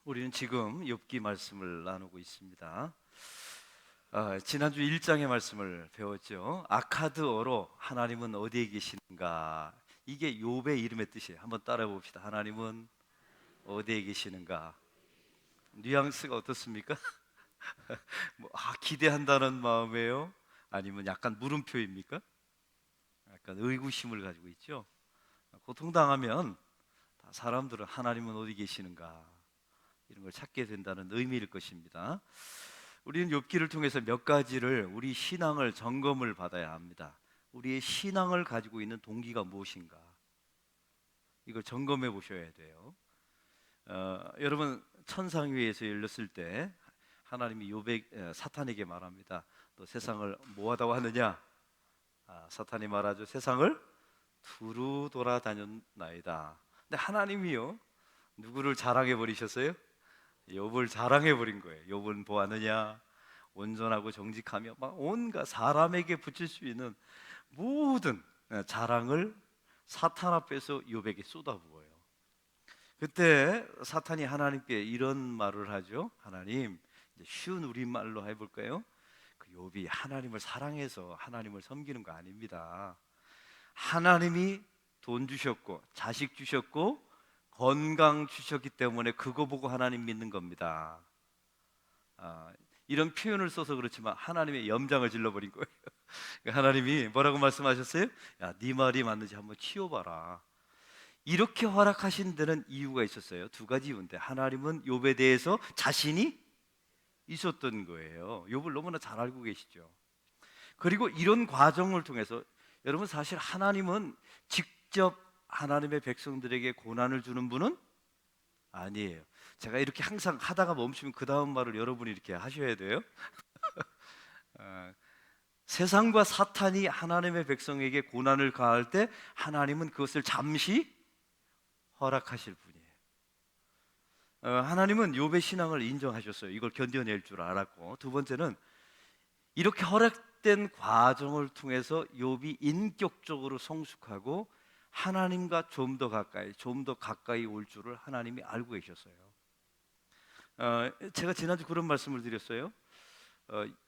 우리는 지금 욥기 말씀을 나누고 있습니다. 지난주 1장의 말씀을 배웠죠. 아카드어로 하나님은 어디에 계시는가? 이게 욥의 이름의 뜻이에요. 한번 따라해 봅시다. 하나님은 어디에 계시는가? 뉘앙스가 어떻습니까? 기대한다는 마음이에요? 아니면 약간 물음표입니까? 약간 의구심을 가지고 있죠. 고통당하면 사람들은 하나님은 어디 계시는가? 이런 걸 찾게 된다는 의미일 것입니다. 우리는 욥기를 통해서 몇 가지를 우리 신앙을 점검을 받아야 합니다. 우리의 신앙을 가지고 있는 동기가 무엇인가? 이걸 점검해 보셔야 돼요. 여러분 천상위에서 열렸을 때 하나님이 사탄에게 말합니다. 너 세상을 뭐하다고 하느냐? 사탄이 말하죠. 세상을 두루 돌아다녔나이다. 근데 하나님이요 누구를 자랑해 버리셨어요? 욥을 자랑해 버린 거예요. 욥은 보았느냐? 온전하고 정직하며 막 온갖 사람에게 붙일 수 있는 모든 자랑을 사탄 앞에서 욥에게 쏟아부어요. 그때 사탄이 하나님께 이런 말을 하죠. 하나님, 이제 쉬운 우리말로 해볼까요? 그 욥이 하나님을 사랑해서 하나님을 섬기는 거 아닙니다. 하나님이 돈 주셨고 자식 주셨고 건강 주셨기 때문에 그거 보고 하나님 믿는 겁니다. 이런 표현을 써서 그렇지만 하나님의 염장을 질러버린 거예요. 하나님이 뭐라고 말씀하셨어요? 야, 네 말이 맞는지 한번 치워봐라. 이렇게 허락하신 데는 이유가 있었어요. 두 가지 이유인데, 하나님은 욥에 대해서 자신이 있었던 거예요. 욥을 너무나 잘 알고 계시죠. 그리고 이런 과정을 통해서 여러분, 사실 하나님은 직접 하나님의 백성들에게 고난을 주는 분은 아니에요. 제가 이렇게 항상 하다가 멈추면 그 다음 말을 여러분이 이렇게 하셔야 돼요. 세상과 사탄이 하나님의 백성에게 고난을 가할 때 하나님은 그것을 잠시 허락하실 분이에요. 하나님은 욥의 신앙을 인정하셨어요. 이걸 견뎌낼 줄 알았고, 두 번째는 이렇게 허락된 과정을 통해서 욥이 인격적으로 성숙하고 하나님과 좀 더 가까이 올 줄을 하나님이 알고 계셨어요. 제가 지난주 그런 말씀을 드렸어요.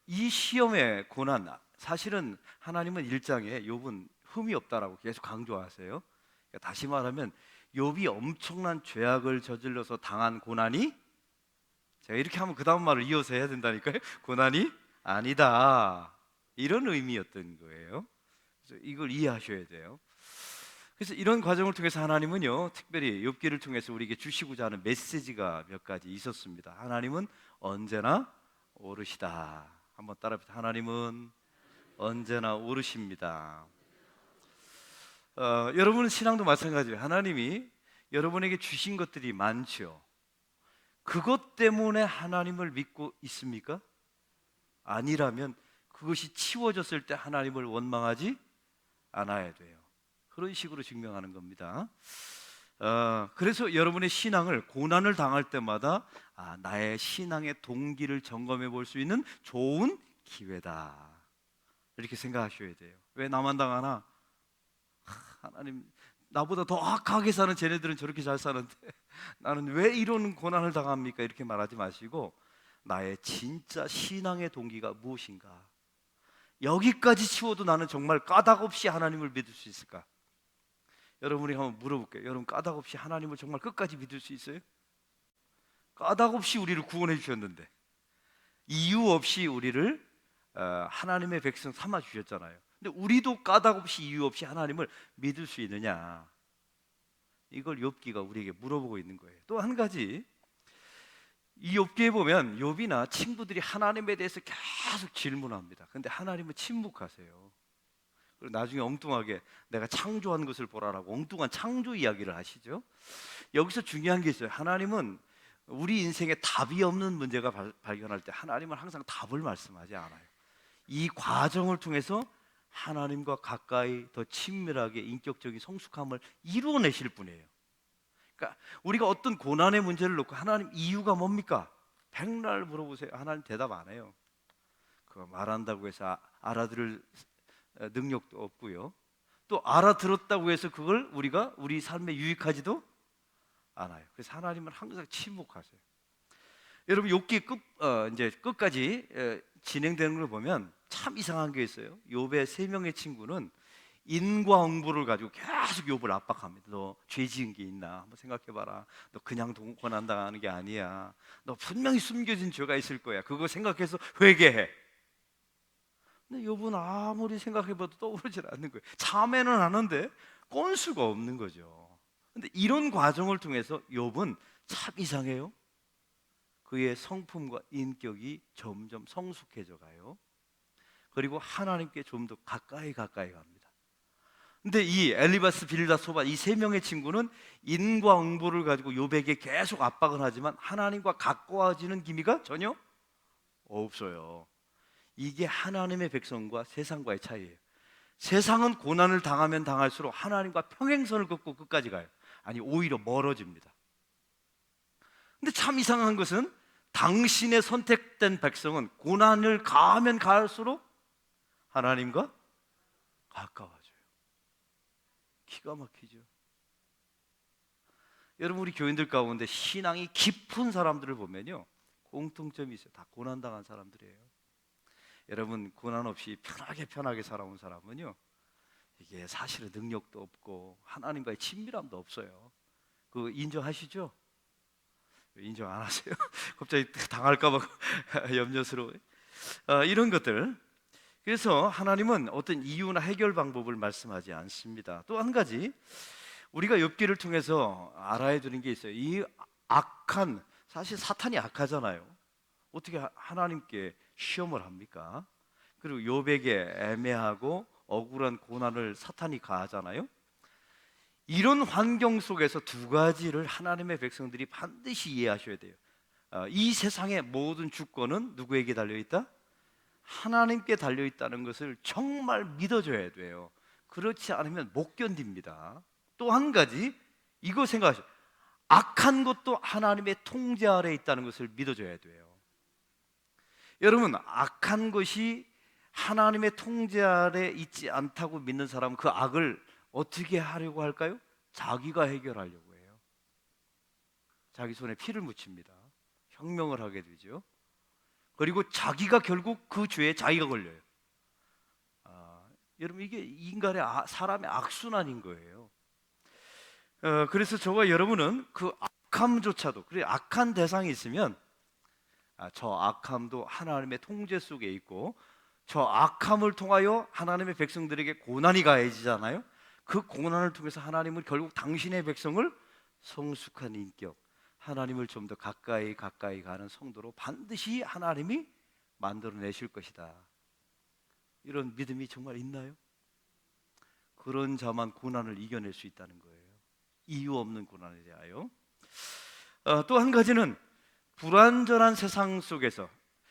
이 시험의 고난, 사실은 하나님은 1장에 욥은 흠이 없다라고 계속 강조하세요. 그러니까 다시 말하면 욥이 엄청난 죄악을 저질러서 당한 고난이, 제가 이렇게 하면 그 다음 말을 이어서 해야 된다니까요. 고난이 아니다, 이런 의미였던 거예요. 그래서 이걸 이해하셔야 돼요. 그래서 이런 과정을 통해서 하나님은요, 특별히 욥기를 통해서 우리에게 주시고자 하는 메시지가 몇 가지 있었습니다. 하나님은 언제나 오르시다. 한번 따라합시다. 하나님은 언제나 오르십니다. 여러분은 신앙도 마찬가지예요. 하나님이 여러분에게 주신 것들이 많죠. 그것 때문에 하나님을 믿고 있습니까? 아니라면 그것이 치워졌을 때 하나님을 원망하지 않아야 돼요. 그런 식으로 증명하는 겁니다. 그래서 여러분의 신앙을 고난을 당할 때마다 나의 신앙의 동기를 점검해 볼 수 있는 좋은 기회다, 이렇게 생각하셔야 돼요. 왜 나만 당하나? 하나님, 나보다 더 악하게 사는 쟤네들은 저렇게 잘 사는데 나는 왜 이런 고난을 당합니까? 이렇게 말하지 마시고, 나의 진짜 신앙의 동기가 무엇인가? 여기까지 치워도 나는 정말 까닭 없이 하나님을 믿을 수 있을까? 여러분이 한번 물어볼게요. 여러분, 까닭 없이 하나님을 정말 끝까지 믿을 수 있어요? 까닭 없이 우리를 구원해 주셨는데, 이유 없이 우리를 하나님의 백성 삼아 주셨잖아요. 근데 우리도 까닭 없이 이유 없이 하나님을 믿을 수 있느냐? 이걸 욥기가 우리에게 물어보고 있는 거예요. 또 한 가지, 이 욥기에 보면 욥이나 친구들이 하나님에 대해서 계속 질문합니다. 근데 하나님은 침묵하세요. 그리고 나중에 엉뚱하게 내가 창조한 것을 보라라고 엉뚱한 창조 이야기를 하시죠. 여기서 중요한 게 있어요. 하나님은 우리 인생에 답이 없는 문제가 발견할 때 하나님은 항상 답을 말씀하지 않아요. 이 과정을 통해서 하나님과 가까이 더 친밀하게 인격적인 성숙함을 이루어내실 분이에요. 그러니까 우리가 어떤 고난의 문제를 놓고 하나님 이유가 뭡니까? 백날 물어보세요. 하나님 대답 안 해요. 그거 말한다고 해서 알아들을 능력도 없고요. 또 알아들었다고 해서 그걸 우리가 우리 삶에 유익하지도 않아요. 그래서 하나님은 항상 침묵하세요. 여러분 욥기 이제 끝까지 진행되는 걸 보면 참 이상한 게 있어요. 욥의 세 명의 친구는 인과응보를 가지고 계속 욥을 압박합니다. 너 죄 지은 게 있나? 한번 생각해봐라. 너 그냥 고난당하는 게 아니야. 너 분명히 숨겨진 죄가 있을 거야. 그거 생각해서 회개해. 근데 욥은 아무리 생각해봐도 떠오르질 않는 거예요. 참회는 하는데 건수가 없는 거죠. 근데 이런 과정을 통해서 욥은 참 이상해요. 그의 성품과 인격이 점점 성숙해져 가요. 그리고 하나님께 좀 더 가까이 갑니다. 근데 이 엘리바스, 빌닷, 소바 이 세 명의 친구는 인과응보를 가지고 욥에게 계속 압박을 하지만 하나님과 가까워지는 기미가 전혀 없어요. 이게 하나님의 백성과 세상과의 차이예요. 세상은 고난을 당하면 당할수록 하나님과 평행선을 긋고 끝까지 가요. 아니 오히려 멀어집니다. 근데 참 이상한 것은 당신의 선택된 백성은 고난을 가하면 가할수록 하나님과 가까워져요. 기가 막히죠. 여러분 우리 교인들 가운데 신앙이 깊은 사람들을 보면요 공통점이 있어요. 다 고난당한 사람들이에요. 여러분 고난 없이 편하게 살아온 사람은요 이게 사실은 능력도 없고 하나님과의 친밀함도 없어요. 그거 인정하시죠? 인정 안 하세요? 갑자기 당할까 봐 염려스러워요. 이런 것들. 그래서 하나님은 어떤 이유나 해결 방법을 말씀하지 않습니다. 또 한 가지 우리가 욥기를 통해서 알아야 되는 게 있어요. 이 악한, 사실 사탄이 악하잖아요. 어떻게 하나님께 시험을 합니까? 그리고 욥에게 애매하고 억울한 고난을 사탄이 가하잖아요. 이런 환경 속에서 두 가지를 하나님의 백성들이 반드시 이해하셔야 돼요. 이 세상의 모든 주권은 누구에게 달려있다? 하나님께 달려있다는 것을 정말 믿어줘야 돼요. 그렇지 않으면 못 견딥니다. 또 한 가지 이거 생각하세요. 악한 것도 하나님의 통제 아래에 있다는 것을 믿어줘야 돼요. 여러분 악한 것이 하나님의 통제 아래에 있지 않다고 믿는 사람은 그 악을 어떻게 하려고 할까요? 자기가 해결하려고 해요. 자기 손에 피를 묻힙니다. 혁명을 하게 되죠. 그리고 자기가 결국 그 죄에 자기가 걸려요. 여러분 이게 인간의 사람의 악순환인 거예요. 그래서 저와 여러분은 그 악함조차도 그래 악한 대상이 있으면 저 악함도 하나님의 통제 속에 있고 저 악함을 통하여 하나님의 백성들에게 고난이 가해지잖아요. 그 고난을 통해서 하나님은 결국 당신의 백성을 성숙한 인격, 하나님을 좀 더 가까이 가는 성도로 반드시 하나님이 만들어내실 것이다. 이런 믿음이 정말 있나요? 그런 자만 고난을 이겨낼 수 있다는 거예요. 이유 없는 고난에 대하여. 또 한 가지는 불완전한 세상 속에서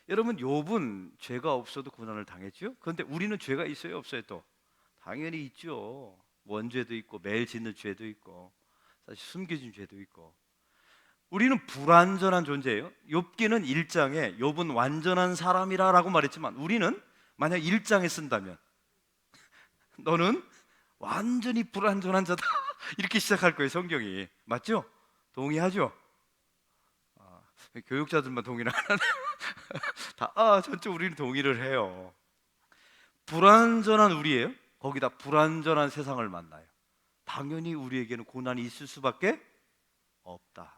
여러분 욥은 죄가 없어도 고난을 당했죠. 그런데 우리는 죄가 있어요 없어요? 또 당연히 있죠. 원죄도 있고 매일 짓는 죄도 있고 사실 숨겨진 죄도 있고 우리는 불완전한 존재예요. 욥기는 1장에 욥은 완전한 사람이라고 말했지만 우리는 만약 1장에 쓴다면 너는 완전히 불완전한 자다 이렇게 시작할 거예요. 성경이 맞죠? 동의하죠? 교육자들만 동의를 안 하네. 전체 우리는 동의를 해요. 불완전한 우리예요. 거기다 불완전한 세상을 만나요. 당연히 우리에게는 고난이 있을 수밖에 없다.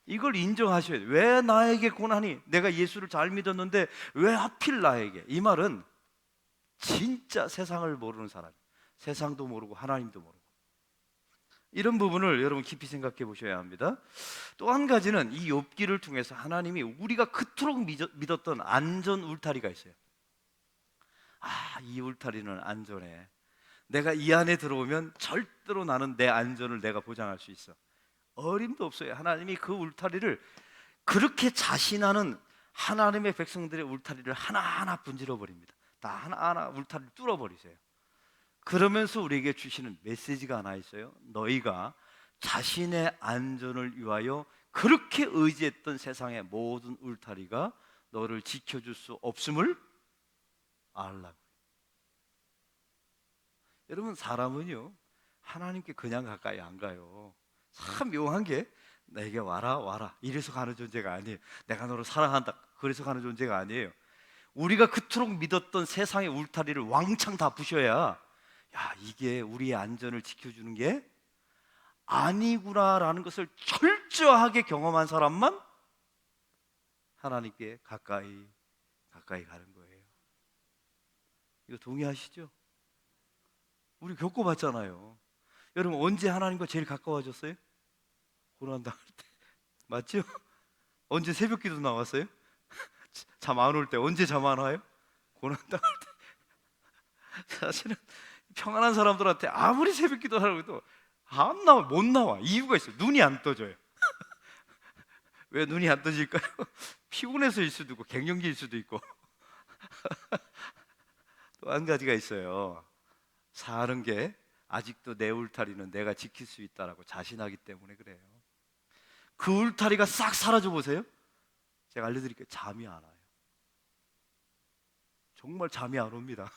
이걸 인정하셔야 돼요. 왜 나에게 고난이? 내가 예수를 잘 믿었는데 왜 하필 나에게? 이 말은 진짜 세상을 모르는 사람, 세상도 모르고 하나님도 모르고 이런 부분을 여러분 깊이 생각해 보셔야 합니다. 또 한 가지는 이 욥기를 통해서 하나님이 우리가 그토록 믿었던 안전 울타리가 있어요. 이 울타리는 안전해. 내가 이 안에 들어오면 절대로 나는 내 안전을 내가 보장할 수 있어. 어림도 없어요. 하나님이 그 울타리를 그렇게 자신하는 하나님의 백성들의 울타리를 하나하나 분질러 버립니다. 다 하나하나 울타리를 뚫어 버리세요. 그러면서 우리에게 주시는 메시지가 하나 있어요. 너희가 자신의 안전을 위하여 그렇게 의지했던 세상의 모든 울타리가 너를 지켜줄 수 없음을 알라고. 여러분 사람은요 하나님께 그냥 가까이 안 가요. 참 묘한 게 내게 와라 와라 이래서 가는 존재가 아니에요. 내가 너를 사랑한다 그래서 가는 존재가 아니에요. 우리가 그토록 믿었던 세상의 울타리를 왕창 다 부셔야, 야, 이게 우리의 안전을 지켜주는 게 아니구나라는 것을 철저하게 경험한 사람만 하나님께 가까이 가는 거예요. 이거 동의하시죠? 우리 겪어봤잖아요. 여러분, 언제 하나님과 제일 가까워졌어요? 고난 당할 때. 맞죠? 언제 새벽기도 나왔어요? 잠 안 올 때. 언제 잠 안 와요? 고난 당할 때. 사실은 평안한 사람들한테 아무리 새벽기도 하라고 해도 안 나와, 못 나와. 이유가 있어요. 눈이 안 떠져요. 왜 눈이 안 떠질까요? 피곤해서일 수도 있고 갱년기일 수도 있고. 또 한 가지가 있어요. 사는 게 아직도 내 울타리는 내가 지킬 수 있다라고 자신하기 때문에 그래요. 그 울타리가 싹 사라져 보세요. 제가 알려드릴게요. 잠이 안 와요. 정말 잠이 안 옵니다.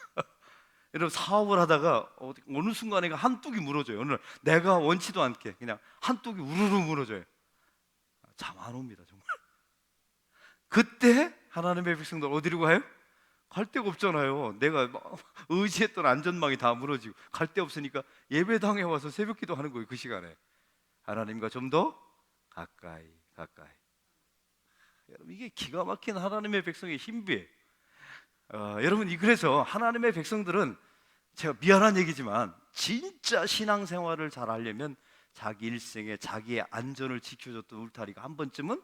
여러분, 사업을 하다가 어느 순간에 한 뚝이 무너져요. 오늘 내가 원치도 않게 그냥 한 뚝이 우르르 무너져요. 잠 안 옵니다, 정말. 그때 하나님의 백성들 어디로 가요? 갈 데가 없잖아요. 내가 의지했던 안전망이 다 무너지고 갈 데 없으니까 예배당에 와서 새벽기도 하는 거예요. 그 시간에 하나님과 좀 더 가까이. 여러분, 이게 기가 막힌 하나님의 백성의 신비예요. 여러분, 그래서 하나님의 백성들은, 제가 미안한 얘기지만 진짜 신앙생활을 잘 하려면 자기 일생에 자기의 안전을 지켜줬던 울타리가 한 번쯤은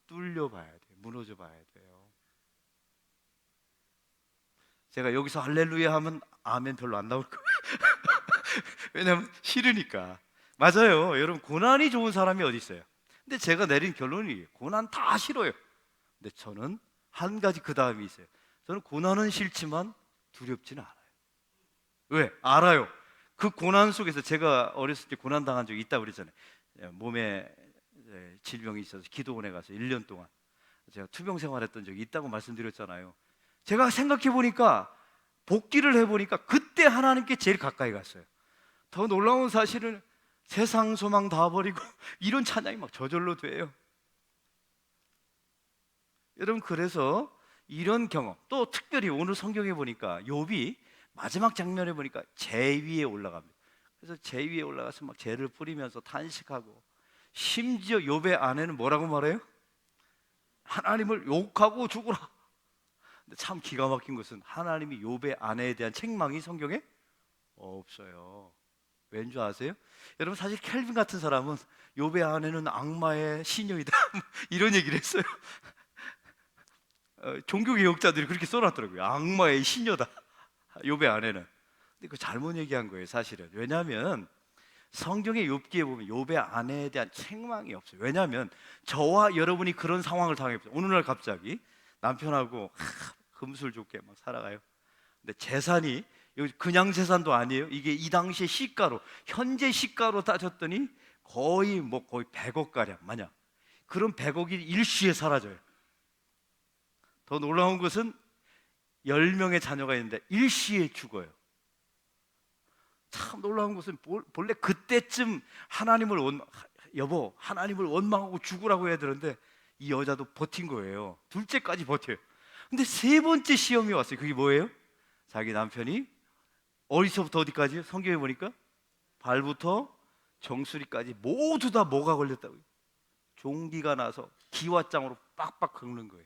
뚫려봐야 돼요. 무너져봐야 돼요. 제가 여기서 할렐루야 하면 아멘 별로 안 나올 거예요. 왜냐하면 싫으니까. 맞아요. 여러분, 고난이 좋은 사람이 어디 있어요? 근데 제가 내린 결론이 고난 다 싫어요. 근데 저는 한 가지 그 다음이 있어요. 저는 고난은 싫지만 두렵지는 않아요. 왜? 알아요. 그 고난 속에서, 제가 어렸을 때 고난 당한 적이 있다고 그랬잖아요. 몸에 질병이 있어서 기도원에 가서 1년 동안 제가 투병 생활했던 적이 있다고 말씀드렸잖아요. 제가 생각해 보니까, 복기를 해보니까 그때 하나님께 제일 가까이 갔어요. 더 놀라운 사실은 세상 소망 다 버리고 이런 찬양이 막 저절로 돼요. 여러분, 그래서 이런 경험, 또 특별히 오늘 성경에 보니까 욥이 마지막 장면에 보니까 재 위에 올라갑니다. 그래서 재 위에 올라가서 막 재를 뿌리면서 탄식하고, 심지어 욥의 아내는 뭐라고 말해요? 하나님을 욕하고 죽으라. 근데 참 기가 막힌 것은 하나님이 욥의 아내에 대한 책망이 성경에 없어요. 왠 줄 아세요? 여러분, 사실 켈빈 같은 사람은 욥의 아내는 악마의 시녀이다 이런 얘기를 했어요. 종교개혁자들이 그렇게 써놨더라고요. 악마의 시녀다, 욥의 아내는. 근데 그 잘못 얘기한 거예요, 사실은. 왜냐하면 성경의 욥기에 보면 욥의 아내에 대한 책망이 없어요. 왜냐하면 저와 여러분이 그런 상황을 당해보세요. 어느 날 갑자기 남편하고 금술 좋게 막 살아가요. 근데 재산이 그냥 재산도 아니에요. 이게 이 당시의 시가로, 현재 시가로 따졌더니 거의 100억 가량, 만약 그런 100억이 일시에 사라져요. 더 놀라운 것은 10명의 자녀가 있는데 일시에 죽어요. 참 놀라운 것은 본래 그때쯤 여보 하나님을 원망하고 죽으라고 해야 되는데 이 여자도 버틴 거예요. 둘째까지 버텨요. 근데 세 번째 시험이 왔어요. 그게 뭐예요? 자기 남편이 어디서부터 어디까지? 성경에 보니까 발부터 정수리까지 모두 다 뭐가 걸렸다고요? 종기가 나서 기와장으로 빡빡 긁는 거예요.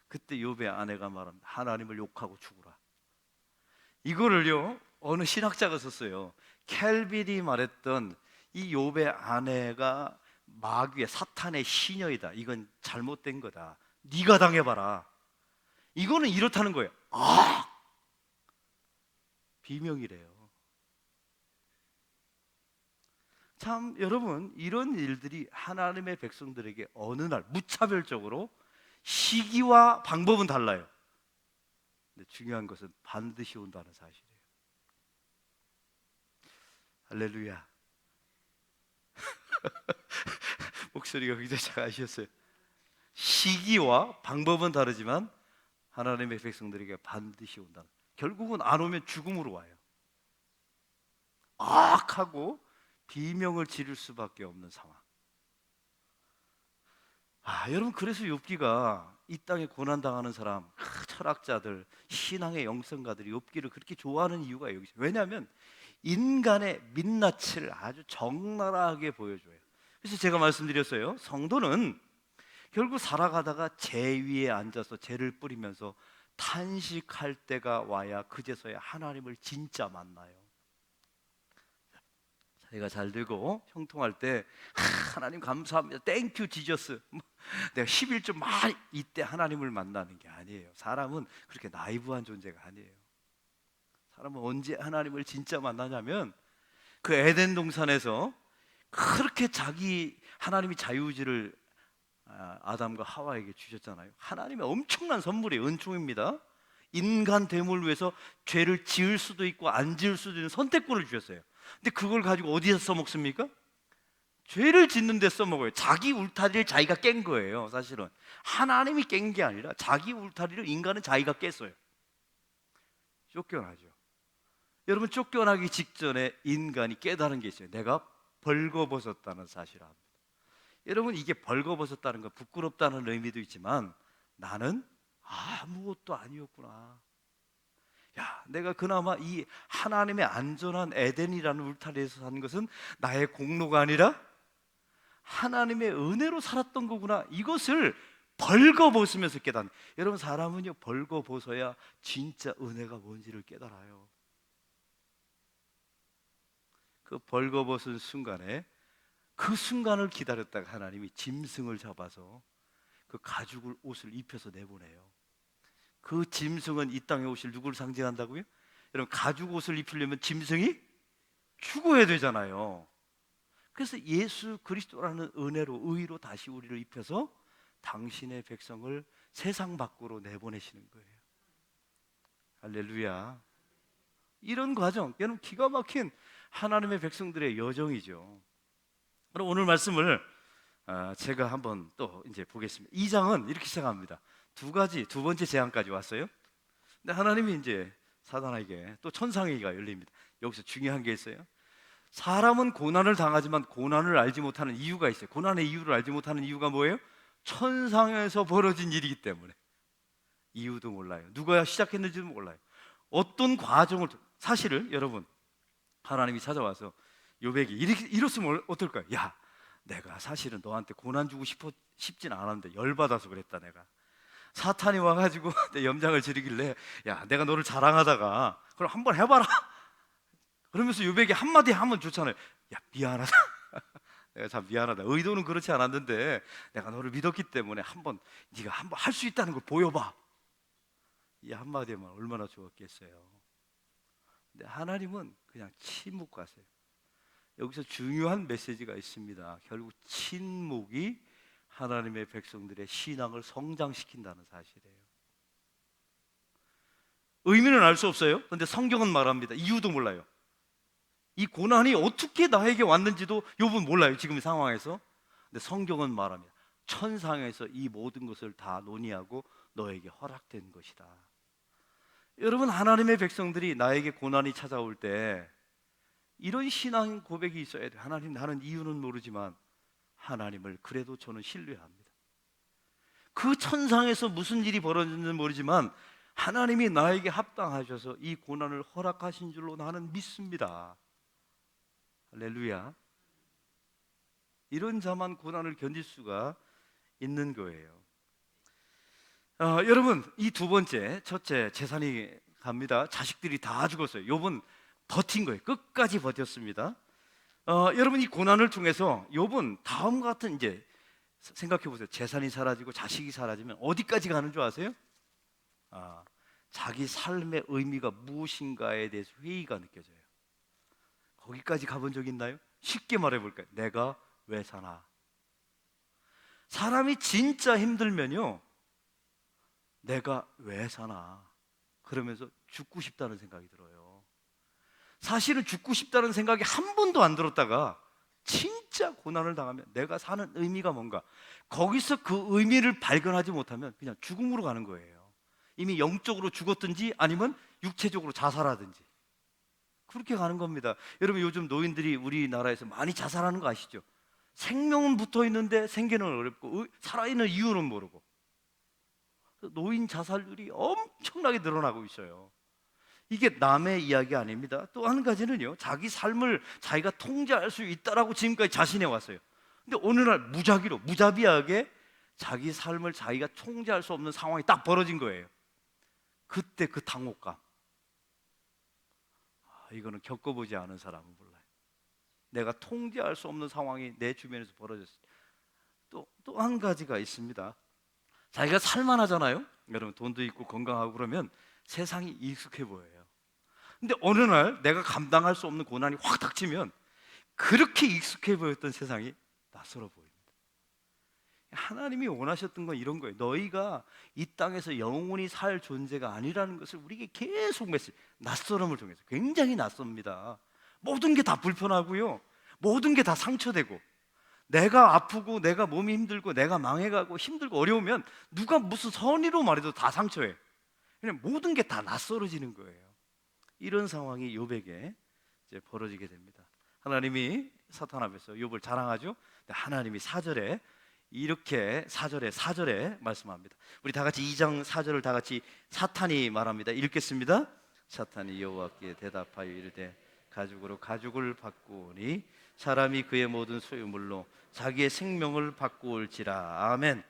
그때 욥의 아내가 말합니다. 하나님을 욕하고 죽으라. 이거를요, 어느 신학자가 썼어요. 켈빈이 말했던 이 욥의 아내가 마귀의 사탄의 시녀이다, 이건 잘못된 거다, 네가 당해봐라. 이거는 이렇다는 거예요. 비명이래요. 참, 여러분, 이런 일들이 하나님의 백성들에게 어느 날 무차별적으로, 시기와 방법은 달라요. 근데 중요한 것은 반드시 온다는 사실이에요. 할렐루야. 목소리가 굉장히 작아지셨어요. 시기와 방법은 다르지만 하나님의 백성들에게 반드시 온다. 결국은 안 오면 죽음으로 와요. 악하고 비명을 지를 수밖에 없는 상황. 여러분, 그래서 욥기가 이 땅에 고난 당하는 사람, 철학자들, 신앙의 영성가들이 욥기를 그렇게 좋아하는 이유가 여기 있어요. 왜냐하면 인간의 민낯을 아주 적나라하게 보여줘요. 그래서 제가 말씀드렸어요. 성도는 결국 살아가다가 죄 위에 앉아서 죄를 뿌리면서 탄식할 때가 와야 그제서야 하나님을 진짜 만나요. 자기가 잘 되고 형통할 때 하나님 감사합니다, 땡큐 지저스, 내가 11조 많이, 이때 하나님을 만나는 게 아니에요. 사람은 그렇게 나이브한 존재가 아니에요. 사람은 언제 하나님을 진짜 만나냐면 그 에덴 동산에서 그렇게 하나님이 자유의지를 아담과 하와에게 주셨잖아요. 하나님의 엄청난 선물이 은총입니다. 인간 됨을 위해서 죄를 지을 수도 있고 안 지을 수도 있는 선택권을 주셨어요. 근데 그걸 가지고 어디서 써먹습니까? 죄를 짓는 데 써먹어요. 자기 울타리를 자기가 깬 거예요. 사실은 하나님이 깬 게 아니라 자기 울타리를 인간은 자기가 깼어요. 쫓겨나죠. 여러분, 쫓겨나기 직전에 인간이 깨달은 게 있어요. 내가 벌거벗었다는 사실을 압니다. 여러분, 이게 벌거벗었다는 건 부끄럽다는 의미도 있지만 나는 아무것도 아니었구나. 내가 그나마 이 하나님의 안전한 에덴이라는 울타리에서 산 것은 나의 공로가 아니라 하나님의 은혜로 살았던 거구나. 이것을 벌거벗으면서 깨닫는. 여러분, 사람은요 벌거벗어야 진짜 은혜가 뭔지를 깨달아요. 그 벌거벗은 순간에, 그 순간을 기다렸다가 하나님이 짐승을 잡아서 그 가죽을 옷을 입혀서 내보내요. 그 짐승은 이 땅에 오실 누구를 상징한다고요? 여러분, 가죽 옷을 입히려면 짐승이 죽어야 되잖아요. 그래서 예수 그리스도라는 은혜로, 의로 다시 우리를 입혀서 당신의 백성을 세상 밖으로 내보내시는 거예요. 할렐루야. 이런 과정, 여러분, 기가 막힌 하나님의 백성들의 여정이죠. 그럼 오늘 말씀을 제가 한번 또 이제 보겠습니다. 2장은 이렇게 시작합니다. 두 번째 재앙까지 왔어요. 근데 하나님이 이제 사단에게 또 천상회의가 열립니다. 여기서 중요한 게 있어요. 사람은 고난을 당하지만 고난을 알지 못하는 이유가 있어요. 고난의 이유를 알지 못하는 이유가 뭐예요? 천상에서 벌어진 일이기 때문에. 이유도 몰라요. 누가 시작했는지도 몰라요. 어떤 과정을, 사실은 여러분, 하나님이 찾아와서 욥에게 이랬으면 어떨까요? 내가 사실은 너한테 고난 주고 싶진 않았는데 열받아서 그랬다. 내가 사탄이 와가지고 내 염장을 지르길래 내가 너를 자랑하다가 그럼 한번 해봐라 그러면서 욥에게 한마디 하면 좋잖아요. 미안하다. 내가 참 미안하다. 의도는 그렇지 않았는데 내가 너를 믿었기 때문에 네가 한번 할 수 있다는 걸 보여봐. 이 한마디만 얼마나 좋았겠어요. 근데 하나님은 그냥 침묵하세요. 여기서 중요한 메시지가 있습니다. 결국 침묵이 하나님의 백성들의 신앙을 성장시킨다는 사실이에요. 의미는 알 수 없어요. 그런데 성경은 말합니다. 이유도 몰라요. 이 고난이 어떻게 나에게 왔는지도 욥은 몰라요. 지금 이 상황에서. 근데 성경은 말합니다. 천상에서 이 모든 것을 다 논의하고 너에게 허락된 것이다. 여러분, 하나님의 백성들이 나에게 고난이 찾아올 때 이런 신앙 고백이 있어야 돼요. 하나님, 나는 이유는 모르지만 하나님을 그래도 저는 신뢰합니다. 그 천상에서 무슨 일이 벌어졌는지 모르지만 하나님이 나에게 합당하셔서 이 고난을 허락하신 줄로 나는 믿습니다. 할렐루야. 이런 자만 고난을 견딜 수가 있는 거예요. 여러분, 이 두 번째, 첫째 재산이 갑니다. 자식들이 다 죽었어요. 욥은 버틴 거예요. 끝까지 버텼습니다. 여러분, 이 고난을 통해서 욥은 다음과 같은, 이제 생각해 보세요. 재산이 사라지고 자식이 사라지면 어디까지 가는 줄 아세요? 자기 삶의 의미가 무엇인가에 대해서 회의가 느껴져요. 거기까지 가본 적 있나요? 쉽게 말해볼까요? 내가 왜 사나? 사람이 진짜 힘들면요, 내가 왜 사나? 그러면서 죽고 싶다는 생각이 들어요. 사실은 죽고 싶다는 생각이 한 번도 안 들었다가 진짜 고난을 당하면 내가 사는 의미가 뭔가, 거기서 그 의미를 발견하지 못하면 그냥 죽음으로 가는 거예요. 이미 영적으로 죽었든지 아니면 육체적으로 자살하든지 그렇게 가는 겁니다. 여러분, 요즘 노인들이 우리나라에서 많이 자살하는 거 아시죠? 생명은 붙어 있는데 생계는 어렵고 살아있는 이유는 모르고 노인 자살률이 엄청나게 늘어나고 있어요. 이게 남의 이야기 아닙니다. 또 한 가지는요, 자기 삶을 자기가 통제할 수 있다라고 지금까지 자신해 왔어요. 근데 어느 날 무자비하게 자기 삶을 자기가 통제할 수 없는 상황이 딱 벌어진 거예요. 그때 그 당혹감, 이거는 겪어보지 않은 사람은 몰라요. 내가 통제할 수 없는 상황이 내 주변에서 벌어졌어요. 또 한 가지가 있습니다. 자기가 살만하잖아요. 여러분, 돈도 있고 건강하고 그러면 세상이 익숙해 보여요. 근데 어느 날 내가 감당할 수 없는 고난이 확 닥치면 그렇게 익숙해 보였던 세상이 낯설어 보입니다. 하나님이 원하셨던 건 이런 거예요. 너희가 이 땅에서 영원히 살 존재가 아니라는 것을 우리에게 계속 낯설음을 통해서, 굉장히 낯섭니다. 모든 게 다 불편하고요, 모든 게 다 상처되고, 내가 아프고 내가 몸이 힘들고 내가 망해가고 힘들고 어려우면 누가 무슨 선의로 말해도 다 상처해. 그냥 모든 게 다 낯설어지는 거예요. 이런 상황이 욥에게 이제 벌어지게 됩니다. 하나님이 사탄 앞에서 욥을 자랑하죠. 근데 하나님이 4절에 이렇게 4절에 말씀합니다. 우리 다 같이 2장 4절을 다 같이 사탄이 말합니다. 읽겠습니다. 사탄이 여호와께 대답하여 이르되 가죽으로 가죽을 바꾸니 사람이 그의 모든 소유물로 자기의 생명을 바꾸올지라. 아멘.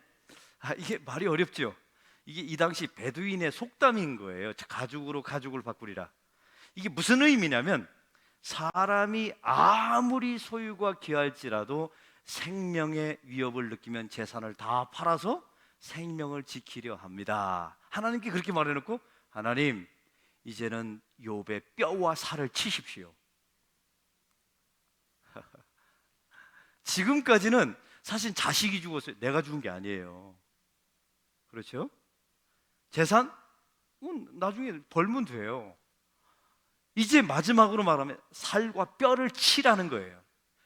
이게 말이 어렵죠. 이게 이 당시 베두인의 속담인 거예요. 가죽으로 가죽을 바꾸리라. 이게 무슨 의미냐면, 사람이 아무리 소유가 귀할지라도 생명의 위협을 느끼면 재산을 다 팔아서 생명을 지키려 합니다. 하나님께 그렇게 말해놓고, 하나님 이제는 욥의 뼈와 살을 치십시오. 지금까지는 사실 자식이 죽었어요. 내가 죽은 게 아니에요. 그렇죠? 재산? 나중에 벌면 돼요. 이제 마지막으로 말하면 살과 뼈를 치라는 거예요.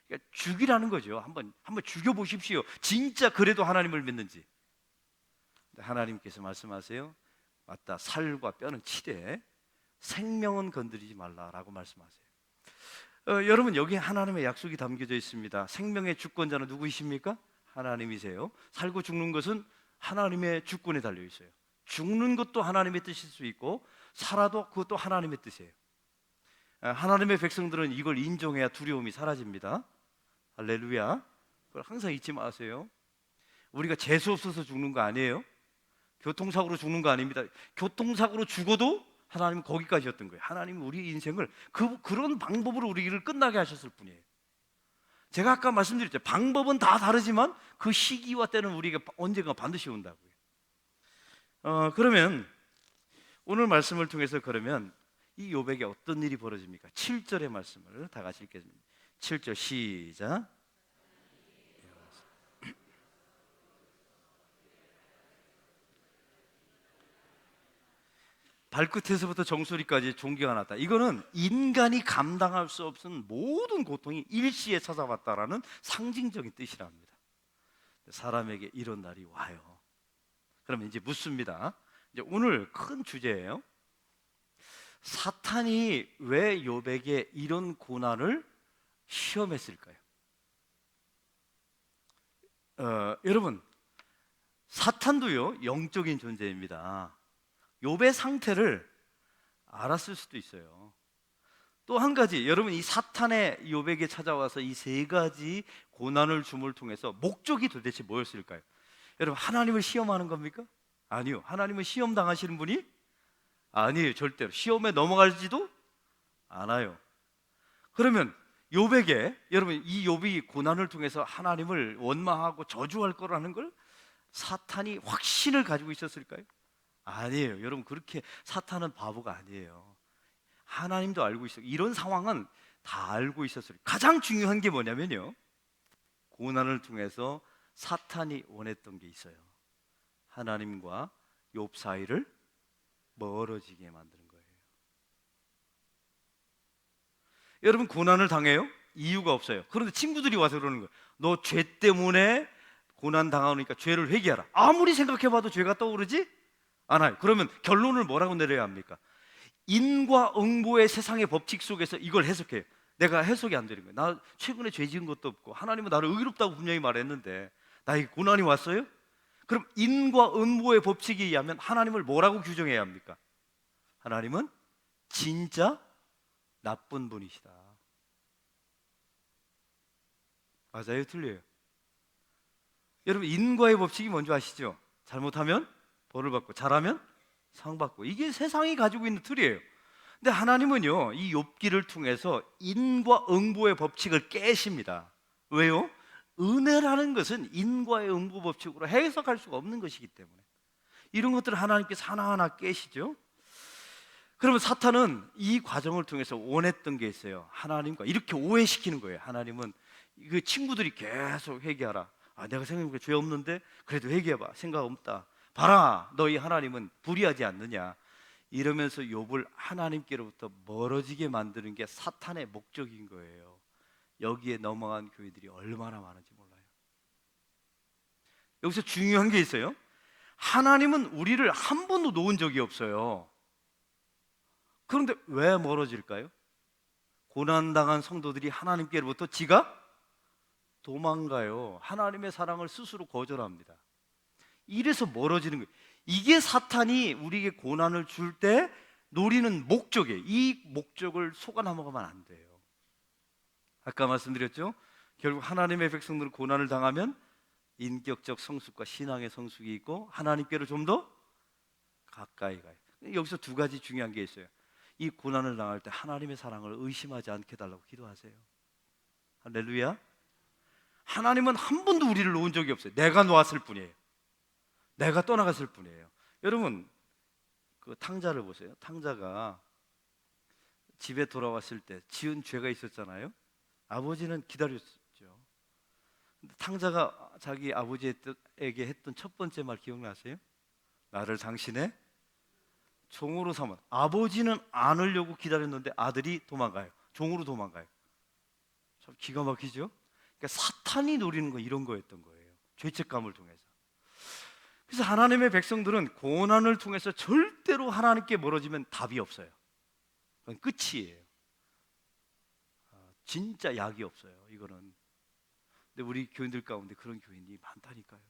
그러니까 죽이라는 거죠. 한번 죽여보십시오. 진짜 그래도 하나님을 믿는지. 하나님께서 말씀하세요. 맞다, 살과 뼈는 치되 생명은 건드리지 말라라고 말씀하세요. 여러분, 여기 하나님의 약속이 담겨져 있습니다. 생명의 주권자는 누구이십니까? 하나님이세요. 살고 죽는 것은 하나님의 주권에 달려 있어요. 죽는 것도 하나님의 뜻일 수 있고 살아도 그것도 하나님의 뜻이에요. 하나님의 백성들은 이걸 인정해야 두려움이 사라집니다. 할렐루야. 그걸 항상 잊지 마세요. 우리가 재수 없어서 죽는 거 아니에요. 교통사고로 죽는 거 아닙니다. 교통사고로 죽어도 하나님은 거기까지였던 거예요. 하나님은 우리 인생을 그런 방법으로 우리를 끝나게 하셨을 뿐이에요. 제가 아까 말씀드렸죠. 방법은 다 다르지만 그 시기와 때는 우리가 언젠가 반드시 온다고요. 그러면 오늘 말씀을 통해서 그러면 이 욥에게 어떤 일이 벌어집니까? 7절의 말씀을 다 같이 읽겠습니다. 7절 시작. 발끝에서부터 정수리까지 종기가 났다. 이거는 인간이 감당할 수 없는 모든 고통이 일시에 찾아왔다라는 상징적인 뜻이랍니다. 사람에게 이런 날이 와요. 그러면 이제 묻습니다. 이제 오늘 큰 주제예요. 사탄이 왜 욥에게 이런 고난을 시험했을까요? 여러분, 사탄도요 영적인 존재입니다. 욥의 상태를 알았을 수도 있어요. 또 한 가지, 여러분, 이 사탄의 욥에게 찾아와서 이 세 가지 고난을 줌을 통해서 목적이 도대체 뭐였을까요? 여러분, 하나님을 시험하는 겁니까? 아니요. 하나님은 시험 당하시는 분이 아니에요. 절대로 시험에 넘어가지도 않아요. 그러면 욥에게, 여러분, 이 욥이 고난을 통해서 하나님을 원망하고 저주할 거라는 걸 사탄이 확신을 가지고 있었을까요? 아니에요. 여러분, 그렇게 사탄은 바보가 아니에요. 하나님도 알고 있어요. 이런 상황은 다 알고 있었어요. 가장 중요한 게 뭐냐면요, 고난을 통해서 사탄이 원했던 게 있어요. 하나님과 욥 사이를 멀어지게 만드는 거예요. 여러분, 고난을 당해요? 이유가 없어요. 그런데 친구들이 와서 그러는 거예요. 너 죄 때문에 고난 당하니까 죄를 회개하라. 아무리 생각해봐도 죄가 떠오르지 않아요. 그러면 결론을 뭐라고 내려야 합니까? 인과 응보의 세상의 법칙 속에서 이걸 해석해요. 내가 해석이 안 되는 거예요. 나 최근에 죄 지은 것도 없고 하나님은 나를 의롭다고 분명히 말했는데 나에게 고난이 왔어요? 그럼 인과 응보의 법칙에 의하면 하나님을 뭐라고 규정해야 합니까? 하나님은 진짜 나쁜 분이시다. 맞아요, 틀려요? 여러분, 인과의 법칙이 뭔지 아시죠? 잘못하면 벌을 받고 잘하면 상 받고, 이게 세상이 가지고 있는 틀이에요. 근데 하나님은요, 이 욥기를 통해서 인과 응보의 법칙을 깨십니다. 왜요? 은혜라는 것은 인과의 응보 법칙으로 해석할 수가 없는 것이기 때문에 이런 것들을 하나님께서 하나하나 깨시죠. 그러면 사탄은 이 과정을 통해서 원했던 게 있어요. 하나님과 이렇게 오해시키는 거예요. 하나님은 그 친구들이 계속 회개하라. 내가 생각해보니까 죄 없는데 그래도 회개해봐. 생각 없다. 봐라, 너희 하나님은 불의하지 않느냐. 이러면서 욥을 하나님께로부터 멀어지게 만드는 게 사탄의 목적인 거예요. 여기에 넘어간 교회들이 얼마나 많은지 몰라요. 여기서 중요한 게 있어요. 하나님은 우리를 한 번도 놓은 적이 없어요. 그런데 왜 멀어질까요? 고난당한 성도들이 하나님께로부터 지가 도망가요. 하나님의 사랑을 스스로 거절합니다. 이래서 멀어지는 거예요. 이게 사탄이 우리에게 고난을 줄 때 노리는 목적이에요. 이 목적을 속아 넘어가면 안 돼요. 아까 말씀드렸죠? 결국 하나님의 백성들은 고난을 당하면 인격적 성숙과 신앙의 성숙이 있고 하나님께로 좀 더 가까이 가요. 여기서 두 가지 중요한 게 있어요. 이 고난을 당할 때 하나님의 사랑을 의심하지 않게 달라고 기도하세요. 할렐루야. 하나님은 한 번도 우리를 놓은 적이 없어요. 내가 놓았을 뿐이에요. 내가 떠나갔을 뿐이에요. 여러분, 그 탕자를 보세요. 탕자가 집에 돌아왔을 때 지은 죄가 있었잖아요. 아버지는 기다렸죠. 근데 탕자가 자기 아버지에게 했던 첫 번째 말 기억나세요? 나를 당신의 종으로 삼아. 아버지는 안으려고 기다렸는데 아들이 도망가요. 종으로 도망가요. 참 기가 막히죠? 그러니까 사탄이 노리는 건 이런 거였던 거예요. 죄책감을 통해서. 그래서 하나님의 백성들은 고난을 통해서 절대로 하나님께 멀어지면 답이 없어요. 그건 끝이에요. 진짜 약이 없어요. 이거는. 근데 우리 교인들 가운데 그런 교인이 많다니까요.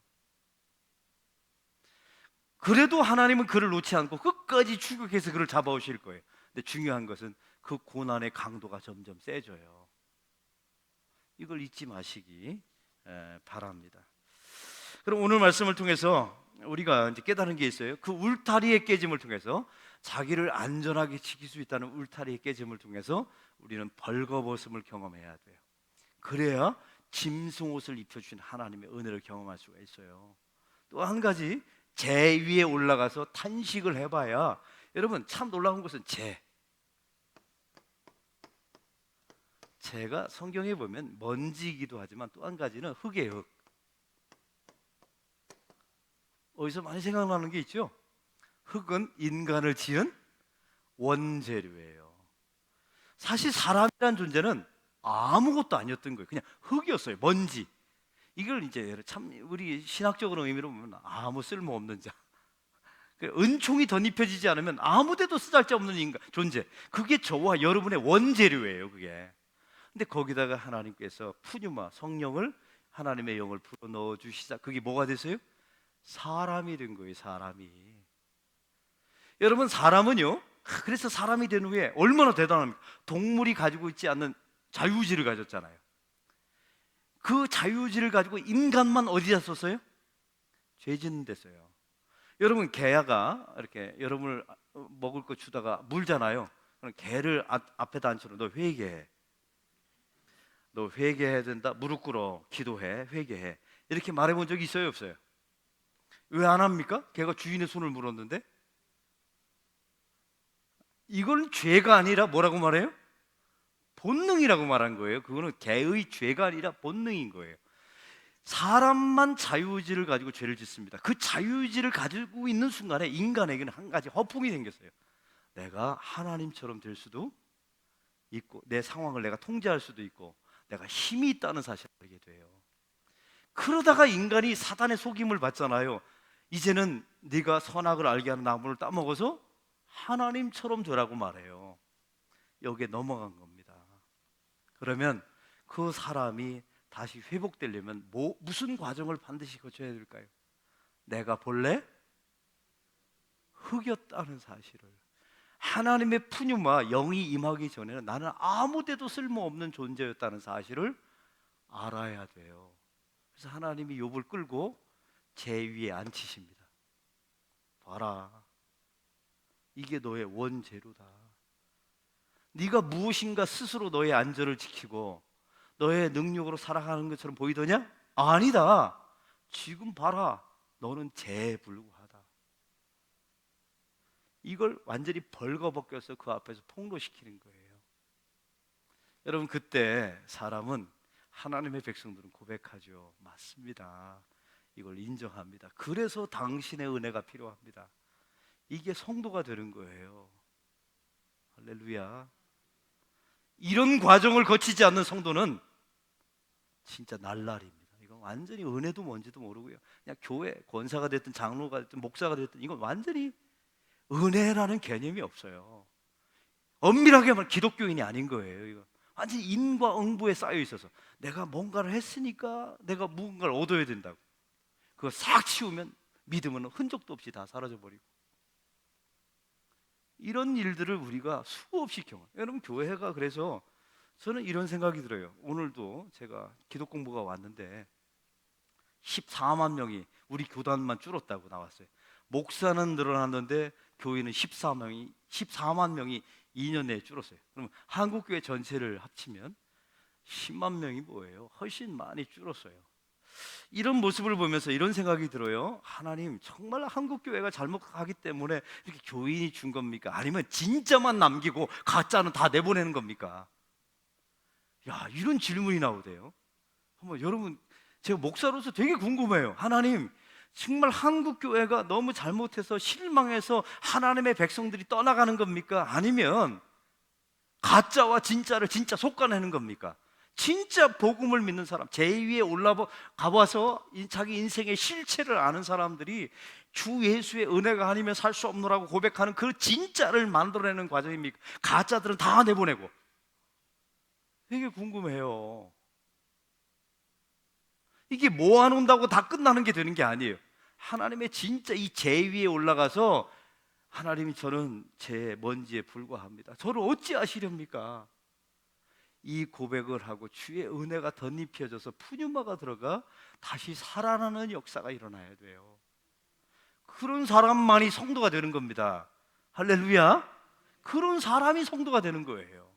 그래도 하나님은 그를 놓지 않고 끝까지 추격해서 그를 잡아오실 거예요. 근데 중요한 것은 그 고난의 강도가 점점 세져요. 이걸 잊지 마시기 바랍니다. 그럼 오늘 말씀을 통해서 우리가 이제 깨달은 게 있어요. 그 울타리의 깨짐을 통해서 자기를 안전하게 지킬 수 있다는 울타리의 깨짐을 통해서 우리는 벌거벗음을 경험해야 돼요. 그래야 짐승 옷을 입혀주신 하나님의 은혜를 경험할 수가 있어요. 또 한 가지, 재 위에 올라가서 탄식을 해봐야, 여러분 참 놀라운 것은 재가 성경에 보면 먼지이기도 하지만 또 한 가지는 흙이에요. 흙. 어디서 많이 생각나는 게 있죠? 흙은 인간을 지은 원재료예요. 사실 사람이란 존재는 아무것도 아니었던 거예요. 그냥 흙이었어요. 먼지. 이걸 이제 참 우리 신학적으로 의미로 보면 아무 쓸모없는 자. 은총이 덧입혀지지 않으면 아무데도 쓰잘데없는 인간 존재. 그게 저와 여러분의 원재료예요. 그게. 근데 거기다가 하나님께서 푸뉴마 성령을, 하나님의 영을 불어 넣어 주시자 그게 뭐가 됐어요? 사람이 된 거예요. 사람이. 여러분, 사람은요, 그래서 사람이 된 후에 얼마나 대단합니까? 동물이 가지고 있지 않는 자유의지를 가졌잖아요. 그 자유의지를 가지고 인간만 어디다 썼어요? 죄 짓는 데 써요. 여러분, 개야가 이렇게 여러분을 먹을 거 주다가 물잖아요. 그럼 개를 앞에다 앉혀놓고 너 회개해. 너 회개해야 된다. 무릎 꿇어. 기도해. 회개해. 이렇게 말해본 적이 있어요? 없어요? 왜 안 합니까? 개가 주인의 손을 물었는데. 이건 죄가 아니라 뭐라고 말해요? 본능이라고 말한 거예요. 그거는 개의 죄가 아니라 본능인 거예요. 사람만 자유의지를 가지고 죄를 짓습니다. 그 자유의지를 가지고 있는 순간에 인간에게는 한 가지 허풍이 생겼어요. 내가 하나님처럼 될 수도 있고 내 상황을 내가 통제할 수도 있고 내가 힘이 있다는 사실을 알게 돼요. 그러다가 인간이 사단의 속임을 받잖아요. 이제는 네가 선악을 알게 하는 나무를 따먹어서 하나님처럼 되라고 말해요. 여기에 넘어간 겁니다. 그러면 그 사람이 다시 회복되려면 무슨 과정을 반드시 거쳐야 될까요? 내가 본래 흙이었다는 사실을, 하나님의 푸뉴마 영이 임하기 전에는 나는 아무데도 쓸모없는 존재였다는 사실을 알아야 돼요. 그래서 하나님이 욥을 끌고 제 위에 앉히십니다. 봐라, 이게 너의 원재료다. 네가 무엇인가 스스로 너의 안전을 지키고 너의 능력으로 살아가는 것처럼 보이더냐? 아니다. 지금 봐라, 너는 재에 불과하다. 이걸 완전히 벌거벗겨서 그 앞에서 폭로시키는 거예요. 여러분, 그때 사람은, 하나님의 백성들은 고백하죠. 맞습니다. 이걸 인정합니다. 그래서 당신의 은혜가 필요합니다. 이게 성도가 되는 거예요. 할렐루야. 이런 과정을 거치지 않는 성도는 진짜 날라리입니다. 이건 완전히 은혜도 뭔지도 모르고요, 그냥 교회 권사가 됐든 장로가 됐든 목사가 됐든 이건 완전히 은혜라는 개념이 없어요. 엄밀하게 말하면 기독교인이 아닌 거예요. 이거 완전히 인과 응부에 쌓여 있어서 내가 뭔가를 했으니까 내가 무언가를 얻어야 된다고, 그거 싹 치우면 믿음은 흔적도 없이 다 사라져 버리고, 이런 일들을 우리가 수없이 경험. 여러분, 교회가, 그래서 저는 이런 생각이 들어요. 오늘도 제가 기독 공부가 왔는데 14만 명이 우리 교단만 줄었다고 나왔어요. 목사는 늘어났는데 교인은 14만 명이 2년 내에 줄었어요. 그럼 한국교회 전체를 합치면 10만 명이 뭐예요? 훨씬 많이 줄었어요. 이런 모습을 보면서 이런 생각이 들어요. 하나님, 정말 한국교회가 잘못하기 때문에 이렇게 교인이 준 겁니까? 아니면 진짜만 남기고 가짜는 다 내보내는 겁니까? 야, 이런 질문이 나오대요. 한번 여러분, 제가 목사로서 되게 궁금해요. 하나님, 정말 한국교회가 너무 잘못해서 실망해서 하나님의 백성들이 떠나가는 겁니까? 아니면 가짜와 진짜를 진짜 솎아내는 겁니까? 진짜 복음을 믿는 사람, 제2에 가봐서 자기 인생의 실체를 아는 사람들이 주 예수의 은혜가 아니면 살 수 없노라고 고백하는 그 진짜를 만들어내는 과정입니까? 가짜들은 다 내보내고. 되게 궁금해요. 이게 모아놓는다고 다 끝나는 게 되는 게 아니에요. 하나님의 진짜 이 제 위에 올라가서, 하나님이 저는 제 먼지에 불과합니다, 저를 어찌 아시렵니까? 이 고백을 하고 주의 은혜가 덧입혀져서 푸뉴마가 들어가 다시 살아나는 역사가 일어나야 돼요. 그런 사람만이 성도가 되는 겁니다. 할렐루야. 그런 사람이 성도가 되는 거예요.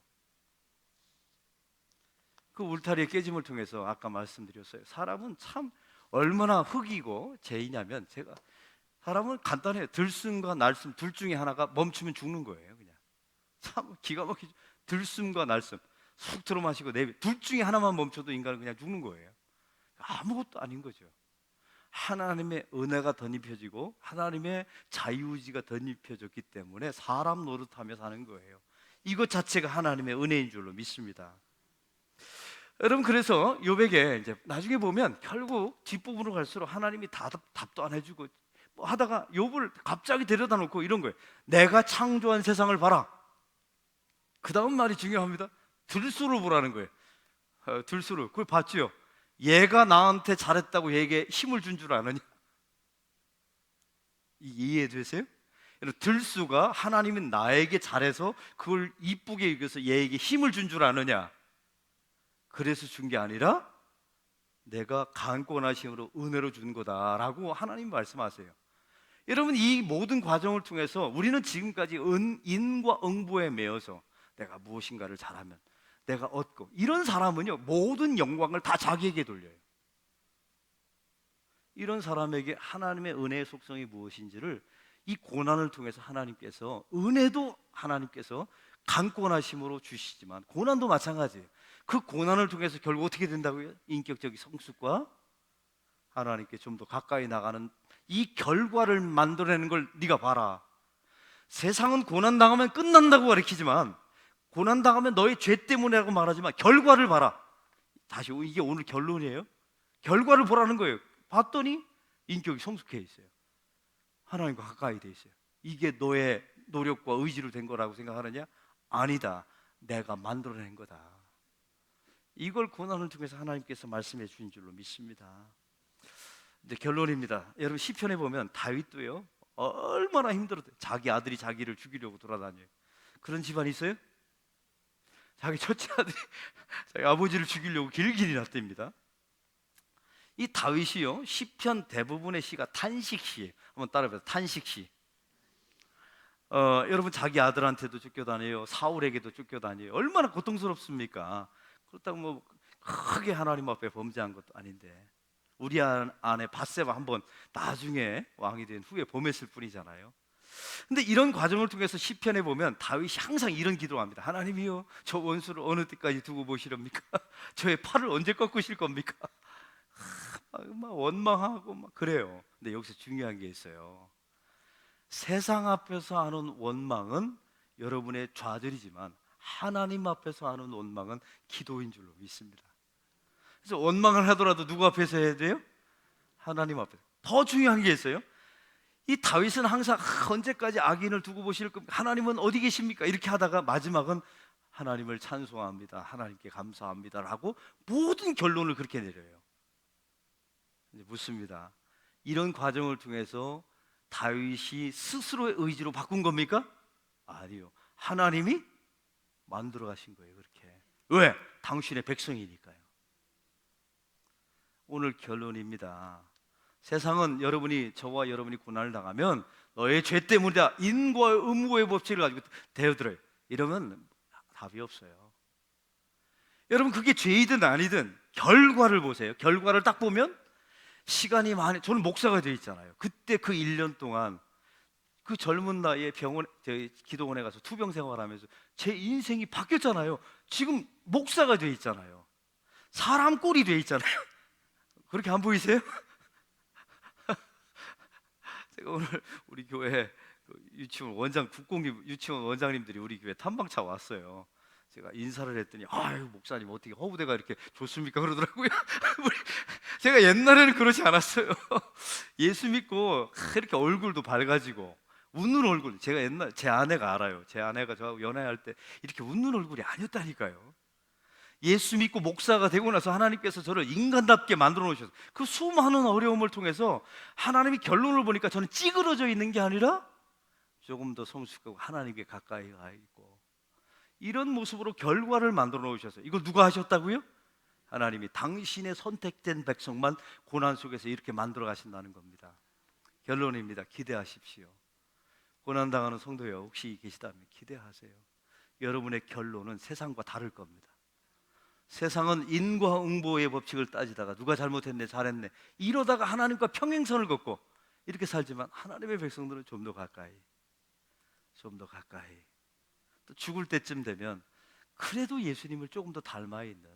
그 울타리의 깨짐을 통해서 아까 말씀드렸어요. 사람은 참 얼마나 흙이고 죄이냐면, 제가 사람은 간단해요. 들숨과 날숨 둘 중에 하나가 멈추면 죽는 거예요. 그냥 참 기가 막히죠. 들숨과 날숨 쑥 들어 마시고 둘 중에 하나만 멈춰도 인간은 그냥 죽는 거예요. 아무것도 아닌 거죠. 하나님의 은혜가 덧입혀지고 하나님의 자유의지가 덧입혀졌기 때문에 사람 노릇하며 사는 거예요. 이것 자체가 하나님의 은혜인 줄로 믿습니다. 여러분, 그래서 욥에게 이제 나중에 보면 결국 뒷부분으로 갈수록 하나님이 답도 안 해주고 뭐 하다가 욥을 갑자기 데려다 놓고 이런 거예요. 내가 창조한 세상을 봐라. 그 다음 말이 중요합니다. 들수로 보라는 거예요. 들수로. 그걸 봤죠. 얘가 나한테 잘했다고 얘에게 힘을 준 줄 아느냐? 이해되세요? 들수가 하나님이 나에게 잘해서 그걸 이쁘게 여겨서 얘에게 힘을 준 줄 아느냐? 그래서 준 게 아니라 내가 강권하심으로 은혜로 준 거다라고 하나님 말씀하세요. 여러분, 이 모든 과정을 통해서 우리는 지금까지 인과 응보에 매여서 내가 무엇인가를 잘하면 내가 얻고, 이런 사람은요 모든 영광을 다 자기에게 돌려요. 이런 사람에게 하나님의 은혜의 속성이 무엇인지를 이 고난을 통해서 하나님께서, 은혜도 하나님께서 강권하심으로 주시지만 고난도 마찬가지예요. 그 고난을 통해서 결국 어떻게 된다고요? 인격적인 성숙과 하나님께 좀 더 가까이 나가는 이 결과를 만들어내는 걸 네가 봐라. 세상은 고난당하면 끝난다고 가르치지만, 고난당하면 너의 죄 때문이라고 말하지만 결과를 봐라. 다시, 이게 오늘 결론이에요. 결과를 보라는 거예요. 봤더니 인격이 성숙해 있어요. 하나님과 가까이 돼 있어요. 이게 너의 노력과 의지로 된 거라고 생각하느냐? 아니다. 내가 만들어낸 거다. 이걸 고난을 통해서 하나님께서 말씀해 주신 줄로 믿습니다. 이제 결론입니다. 여러분 시편에 보면 다윗도요 얼마나 힘들었대요. 자기 아들이 자기를 죽이려고 돌아다녀요. 그런 집안이 있어요? 자기 첫째 아들이 자기 아버지를 죽이려고 길길이 났답니다. 이 다윗이요 시편 대부분의 시가 탄식시예요. 한번 따라해보세요. 탄식시. 여러분 자기 아들한테도 쫓겨다녀요. 사울에게도 쫓겨다녀요. 얼마나 고통스럽습니까? 그렇다고 뭐 크게 하나님 앞에 범죄한 것도 아닌데 우리 안에 밧세바 한번 나중에 왕이 된 후에 범했을 뿐이잖아요. 근데 이런 과정을 통해서 시편에 보면 다윗이 항상 이런 기도를 합니다. 하나님이요 저 원수를 어느 때까지 두고 보시렵니까? 저의 팔을 언제 꺾으실 겁니까? 막 원망하고 막 그래요. 근데 여기서 중요한 게 있어요. 세상 앞에서 하는 원망은 여러분의 좌절이지만 하나님 앞에서 하는 원망은 기도인 줄로 믿습니다. 그래서 원망을 하더라도 누구 앞에서 해야 돼요? 하나님 앞에서. 더 중요한 게 있어요. 이 다윗은 항상 언제까지 악인을 두고 보실 겁니까? 하나님은 어디 계십니까? 이렇게 하다가 마지막은 하나님을 찬송합니다. 하나님께 감사합니다. 라고 모든 결론을 그렇게 내려요. 이제 묻습니다. 이런 과정을 통해서 다윗이 스스로의 의지로 바꾼 겁니까? 아니요. 하나님이 만들어 가신 거예요. 그렇게. 왜? 당신의 백성이니까요. 오늘 결론입니다. 세상은 여러분이 저와 여러분이 고난을 당하면 너의 죄 때문이다. 인과 음고의 법칙을 가지고 대어들어요. 이러면 답이 없어요. 여러분 그게 죄이든 아니든 결과를 보세요. 결과를 딱 보면 시간이 많이 저는 목사가 되어 있잖아요. 그때 그 1년 동안 그 젊은 나이에 병원 기도원에 가서 투병 생활하면서 제 인생이 바뀌었잖아요. 지금 목사가 되어 있잖아요. 사람 꼴이 되어 있잖아요. 그렇게 안 보이세요? 제가 오늘 우리 교회 유치원 원장 국공립 유치원 원장님들이 우리 교회 탐방차 왔어요. 제가 인사를 했더니 아유 목사님 어떻게 허브대가 이렇게 좋습니까? 그러더라고요. 제가 옛날에는 그러지 않았어요. 예수 믿고 이렇게 얼굴도 밝아지고 웃는 얼굴. 제가 옛날 제 아내가 알아요. 제 아내가 저하고 연애할 때 이렇게 웃는 얼굴이 아니었다니까요. 예수 믿고 목사가 되고 나서 하나님께서 저를 인간답게 만들어 놓으셔서 그 수많은 어려움을 통해서 하나님이 결론을 보니까 저는 찌그러져 있는 게 아니라 조금 더 성숙하고 하나님께 가까이 가 있고 이런 모습으로 결과를 만들어 놓으셔서 이걸 누가 하셨다고요? 하나님이 당신의 선택된 백성만 고난 속에서 이렇게 만들어 가신다는 겁니다. 결론입니다. 기대하십시오. 고난당하는 성도여 혹시 계시다면 기대하세요. 여러분의 결론은 세상과 다를 겁니다. 세상은 인과 응보의 법칙을 따지다가 누가 잘못했네 잘했네 이러다가 하나님과 평행선을 걷고 이렇게 살지만 하나님의 백성들은 좀 더 가까이 또 죽을 때쯤 되면 그래도 예수님을 조금 더 닮아 있는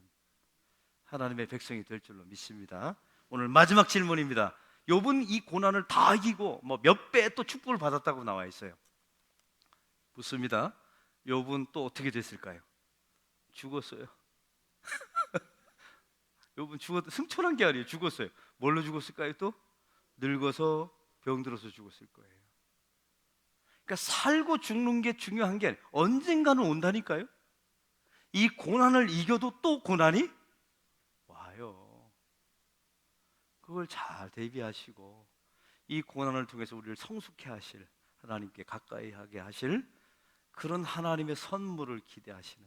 하나님의 백성이 될 줄로 믿습니다. 오늘 마지막 질문입니다. 욥은 이 고난을 다 이기고 뭐 몇 배 또 축복을 받았다고 나와 있어요. 묻습니다. 욥은 또 어떻게 됐을까요? 죽었어요. 욥은 승천한 게 아니에요. 죽었어요. 뭘로 죽었을까요? 또 늙어서 병들어서 죽었을 거예요. 그러니까 살고 죽는 게 중요한 게 아니에요. 언젠가는 온다니까요. 이 고난을 이겨도 또 고난이 와요. 그걸 잘 대비하시고 이 고난을 통해서 우리를 성숙해 하실 하나님께 가까이 하게 하실 그런 하나님의 선물을 기대하시는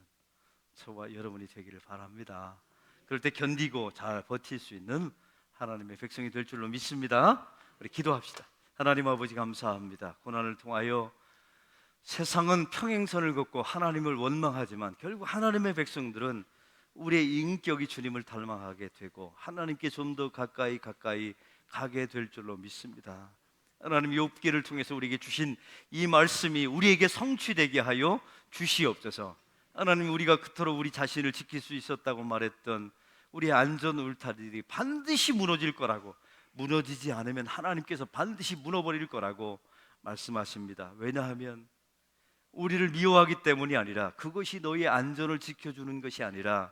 저와 여러분이 되기를 바랍니다. 그럴 때 견디고 잘 버틸 수 있는 하나님의 백성이 될 줄로 믿습니다. 우리 기도합시다. 하나님 아버지 감사합니다. 고난을 통하여 세상은 평행선을 걷고 하나님을 원망하지만 결국 하나님의 백성들은 우리의 인격이 주님을 닮아가게 되고 하나님께 좀 더 가까이 가게 될 줄로 믿습니다. 하나님 욥기를 통해서 우리에게 주신 이 말씀이 우리에게 성취되게 하여 주시옵소서. 하나님 우리가 그토록 우리 자신을 지킬 수 있었다고 말했던 우리의 안전 울타리들이 반드시 무너질 거라고 무너지지 않으면 하나님께서 반드시 무너버릴 거라고 말씀하십니다. 왜냐하면 우리를 미워하기 때문이 아니라 그것이 너희의 안전을 지켜주는 것이 아니라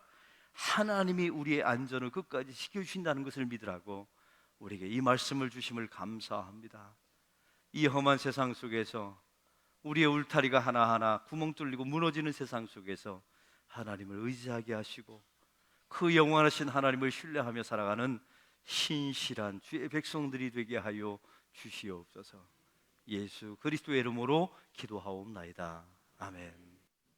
하나님이 우리의 안전을 끝까지 지켜주신다는 것을 믿으라고 우리에게 이 말씀을 주심을 감사합니다. 이 험한 세상 속에서 우리의 울타리가 하나하나 구멍 뚫리고 무너지는 세상 속에서 하나님을 의지하게 하시고 그 영원하신 하나님을 신뢰하며 살아가는 신실한 주의 백성들이 되게 하여 주시옵소서. 예수 그리스도의 이름으로 기도하옵나이다. 아멘.